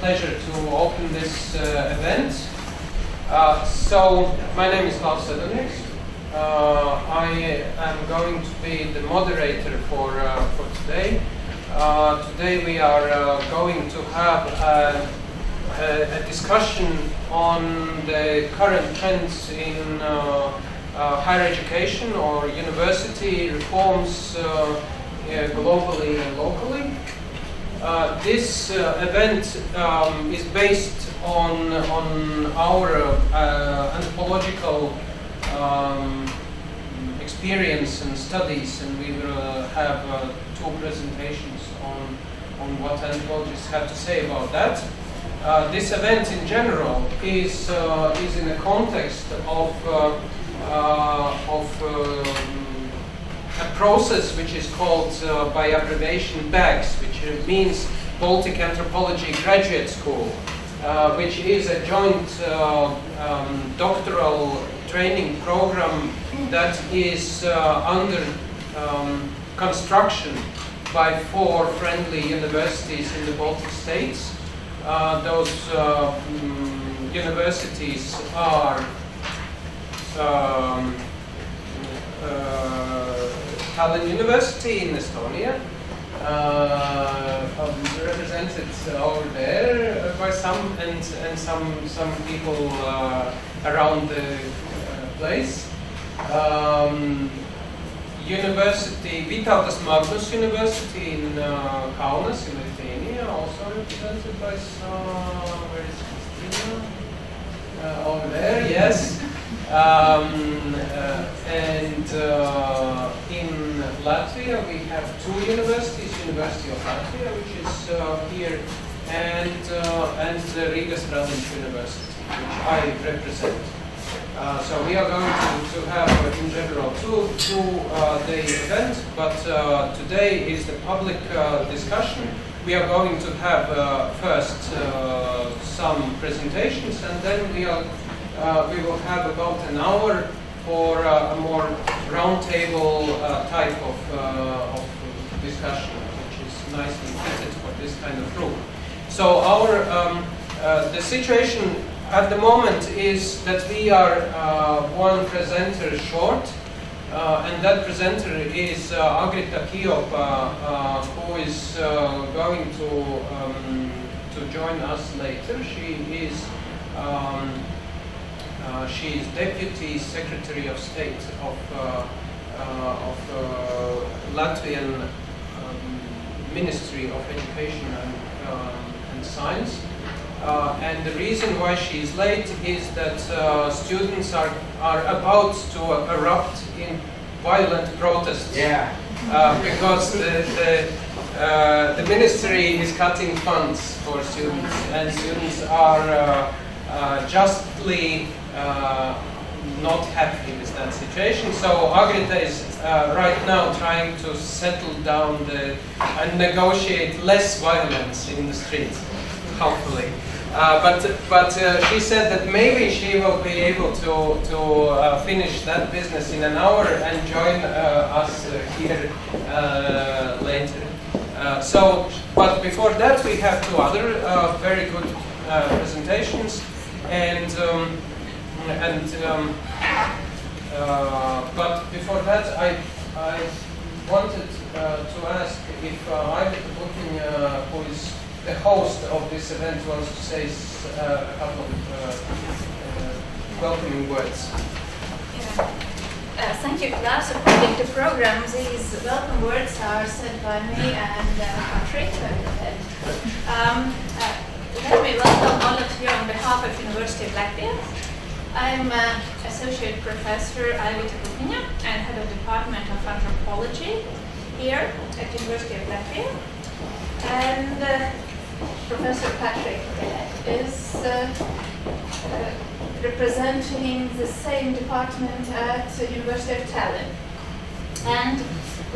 pleasure to open this event. So, my name is Klaus Sedlnieks. I am going to be the moderator for today. Today we are going to have a discussion on the current trends in higher education or university reforms globally and locally. This event is based on our anthropological experience and studies, and we will have two presentations on what anthropologists have to say about that. This event in general is in the context of a process which is called by abbreviation BAGS, which means Baltic Anthropology Graduate School, which is a joint doctoral training program that is under construction by 4 friendly universities in the Baltic states. Those universities are Tallinn University in Estonia, represented over there by some and some people around the place. University Vytautas Magnus University in Kaunas in Lithuania, also represented by some. Where is Christina? Over there, yes. And in Latvia we have 2 universities, University of Latvia, which is here, and the Riga University, which I represent. So we are going to have in general two-day event, but today is the public discussion. We are going to have first some presentations, and then we will have about an hour for a more roundtable type of discussion, which is nicely fitted for this kind of group. So the situation at the moment is that we are one presenter short, and that presenter is Agrita Kiopa, who is going to join us later. She is Deputy Secretary of State of Latvian Ministry of Education and Science. And the reason why she is late is that students are about to erupt in violent protests. Yeah. Because the ministry is cutting funds for students, and students are justly not happy with that situation. So Agrita is right now trying to settle down and negotiate less violence in the streets, hopefully. But she said that maybe she will be able to finish that business in an hour and join us here later. But before that we have 2 other very good presentations, but before that I wanted to ask if Agrita Putin, who is the host of this event, wants to say a couple of welcoming words. Yeah. Thank you, Klaus. According to program, these welcome words are said by me and Patrick. Let me welcome all of you on behalf of University of Latvia. I'm Associate Professor Agrita Putina and Head of Department of Anthropology here at University of Latvia. And Professor Patrick is representing the same department at the University of Tallinn. And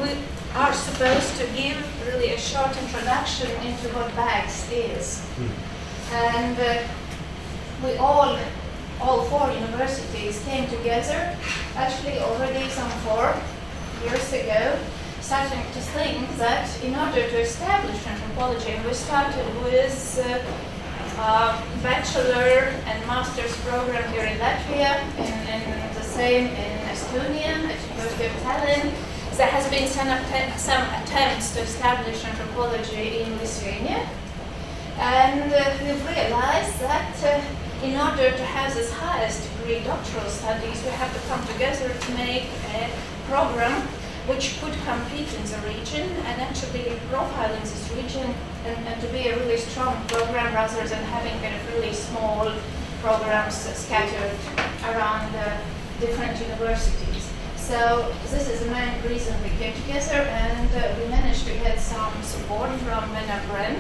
we are supposed to give really a short introduction into what BAGS is. And we all 4 universities came together, actually already some 4 years ago, starting to think that in order to establish anthropology, and we started with bachelor and master's program here in Latvia, and the same in Estonia at University of Tallinn. There has been some attempts to establish anthropology in Lithuania, and we've realized that in order to have this highest degree doctoral studies, we have to come together to make a program which could compete in the region and actually profile in this region and to be a really strong program rather than having kind of really small programs scattered around different universities. So this is the main reason we came together, and we managed to get some support from Menna Bren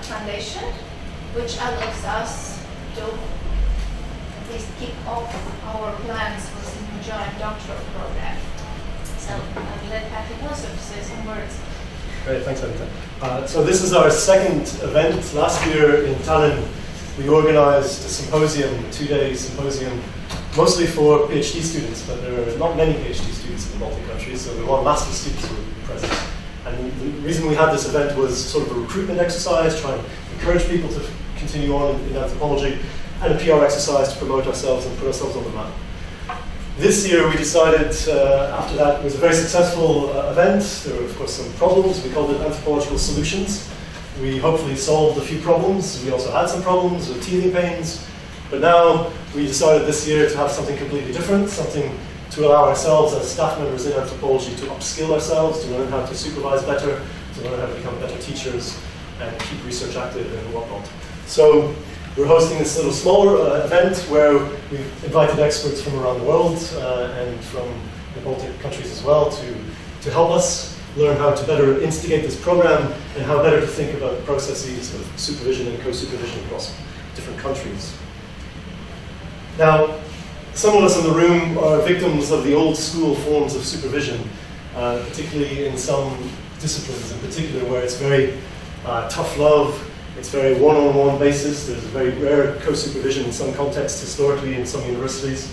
Foundation, which allows us to at least kick off our plans for the joint doctoral program. So I'll let Patrick also say some words. Great, thanks, Anita. So this is our second event. Last year in Tallinn, we organized a symposium, a 2-day symposium, mostly for PhD students, but there are not many PhD students in the Baltic countries, so we want master's students who will be present. And the reason we had this event was sort of a recruitment exercise, trying to encourage people to continue on in anthropology, and a PR exercise to promote ourselves and put ourselves on the map. This year we decided, after that, it was a very successful event. There were, of course, some problems. We called it Anthropological Solutions. We hopefully solved a few problems. We also had some problems with teething pains. But now we decided this year to have something completely different, something to allow ourselves as staff members in anthropology to upskill ourselves, to learn how to supervise better, to learn how to become better teachers, and keep research active and whatnot. So we're hosting this little smaller event where we've invited experts from around the world and from the Baltic countries as well to help us learn how to better instigate this program and how better to think about processes of supervision and co-supervision across different countries. Now, some of us in the room are victims of the old school forms of supervision, particularly in some disciplines in particular where it's very tough love. It's very one-on-one basis. There's a very rare co-supervision in some contexts historically in some universities.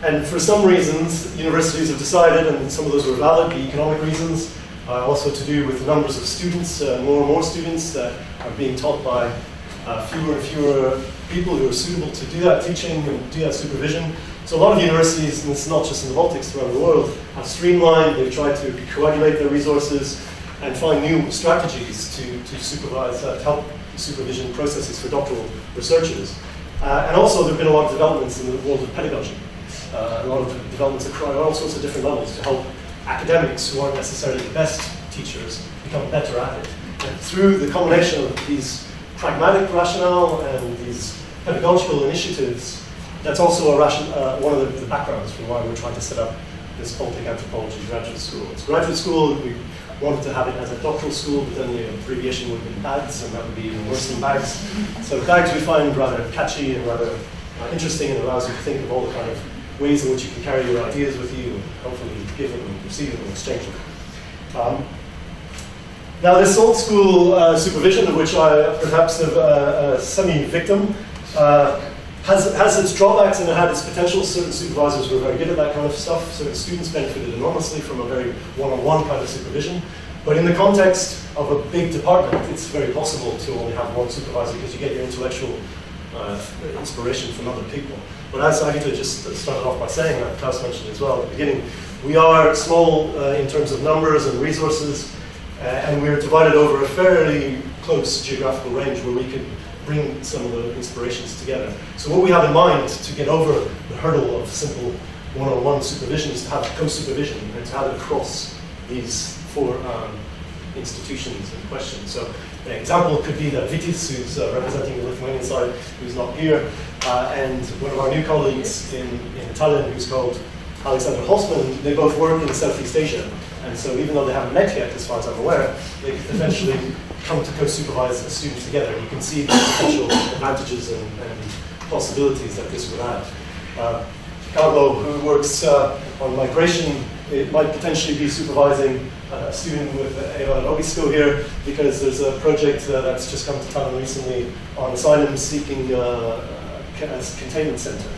And for some reasons, universities have decided, and some of those were valid, the economic reasons, also to do with the numbers of students, more and more students that are being taught by fewer and fewer people who are suitable to do that teaching and do that supervision. So a lot of universities, and it's not just in the Baltics, around the world, have streamlined, they've tried to coagulate their resources and find new strategies to supervise, to help supervision processes for doctoral researchers. And also there have been a lot of developments in the world of pedagogy. A lot of developments across all sorts of different levels to help academics who aren't necessarily the best teachers become better at it. And through the combination of these pragmatic rationale and these pedagogical initiatives, that's also one of the backgrounds for why we're trying to set up this Baltic Anthropology graduate school. It's a graduate school. We wanted to have it as a doctoral school, but then the abbreviation would have been BAGS, and that would be even worse than BAGS. So BAGS we find rather catchy and rather interesting, and allows you to think of all the kind of ways in which you can carry your ideas with you and hopefully give them and receive them and exchange them. Now this old school supervision, of which I perhaps am a semi-victim, has its drawbacks and it had its potential. Certain supervisors were very good at that kind of stuff. Certain students benefited enormously from a very one-on-one kind of supervision. But in the context of a big department, it's very possible to only have one supervisor because you get your intellectual inspiration from other people. But as Agita just started off by saying, that Klaus mentioned as well at the beginning, we are small in terms of numbers and resources, and we're divided over a fairly close geographical range where we could bring some of the inspirations together. So what we have in mind to get over the hurdle of simple one-on-one supervision is to have co-supervision and to have it across these four institutions in question. So an example could be that Vitis, who's representing the Lithuanian side, who's not here, and one of our new colleagues in Tallinn, who's called Alexander Holzman. They both work in Southeast Asia, and so even though they haven't met yet, as far as I'm aware, they eventually come to co-supervise a student together. You can see the potential advantages and possibilities that this would add. Carlo, who works on migration, it might potentially be supervising a student with Eva Robisko here, because there's a project that's just come to Tallinn recently on asylum seeking as containment center.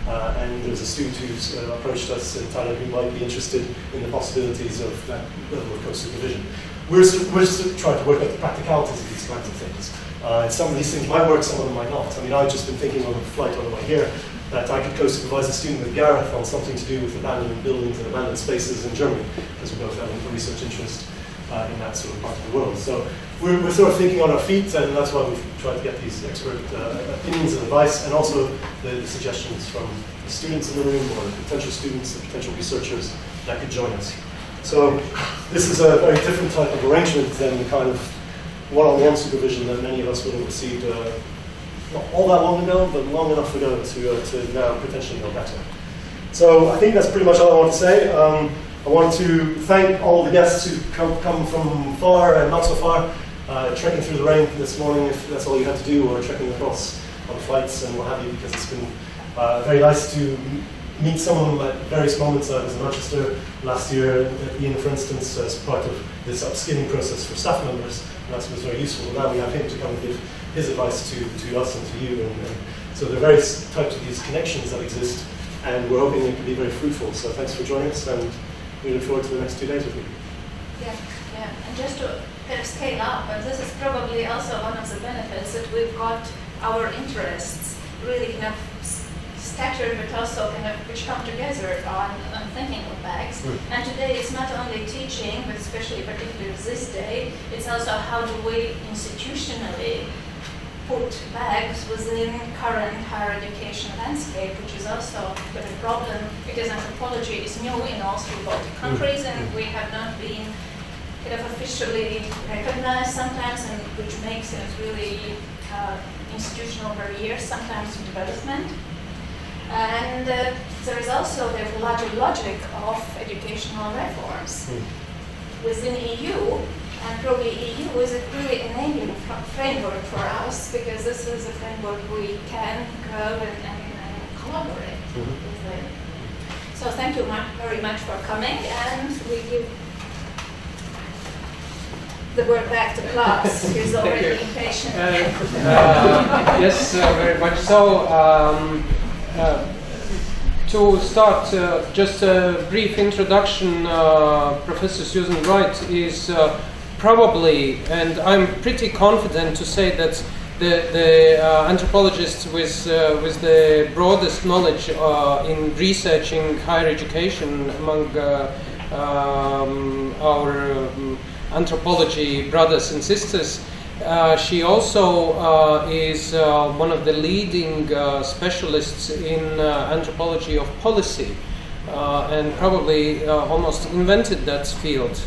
And there's a student who's approached us in Tallinn who might be interested in the possibilities of that level of co-supervision. We're trying to work out the practicalities of these kinds of things. And some of these things might work, some of them might not. I mean, I've just been thinking on the flight on the way here that I could co-supervise a student with Gareth on something to do with abandoned buildings and abandoned spaces in Germany, because we both have a research interest in that sort of part of the world. So we're sort of thinking on our feet, and that's why we've tried to get these expert opinions and advice, and also the suggestions from the students in the room, or the potential students, the potential researchers that could join us. So this is a very different type of arrangement than the kind of one-on-one supervision that many of us would have received not all that long ago, but long enough ago to now potentially know better. So I think that's pretty much all I want to say. I want to thank all the guests who come from far and not so far, trekking through the rain this morning if that's all you had to do, or trekking across on flights and what have you, because it's been very nice to meet some of them at various moments. I was in Manchester last year at Ian, for instance, as part of this upskilling process for staff members, and that was very useful. And now we have him to come and give his advice to us and to you. And so there are various types of these connections that exist, and we're hoping it can be very fruitful. So thanks for joining us, and we look forward to the next 2 days with you. Yeah. And just to kind of scale up, and this is probably also one of the benefits, that we've got our interests really kind of scattered, but also kind of which come together on thinking of bags. And today it's not only teaching, but especially particularly this day, it's also how do we institutionally put bags within current higher education landscape, which is also a bit of a problem because anthropology is new in all three Baltic countries, and we have not been kind of officially recognized sometimes, and which makes it really institutional barriers sometimes to development. And there is also the larger logic of educational reforms within EU. And probably EU is a really enabling framework for us, because this is a framework we can go and collaborate with. So thank you very much for coming, and we give the word back to Klaus, who's already impatient. Yes, very much so. To start, just a brief introduction. Professor Susan Wright is probably, and I'm pretty confident to say that the anthropologist with the broadest knowledge in researching higher education among our anthropology brothers and sisters. She also is one of the leading specialists in anthropology of policy, and probably almost invented that field.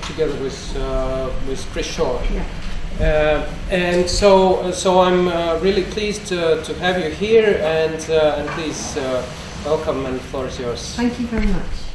Together with Chris Shaw. And so I'm really pleased to have you here, and please welcome, and the floor is yours. Thank you very much.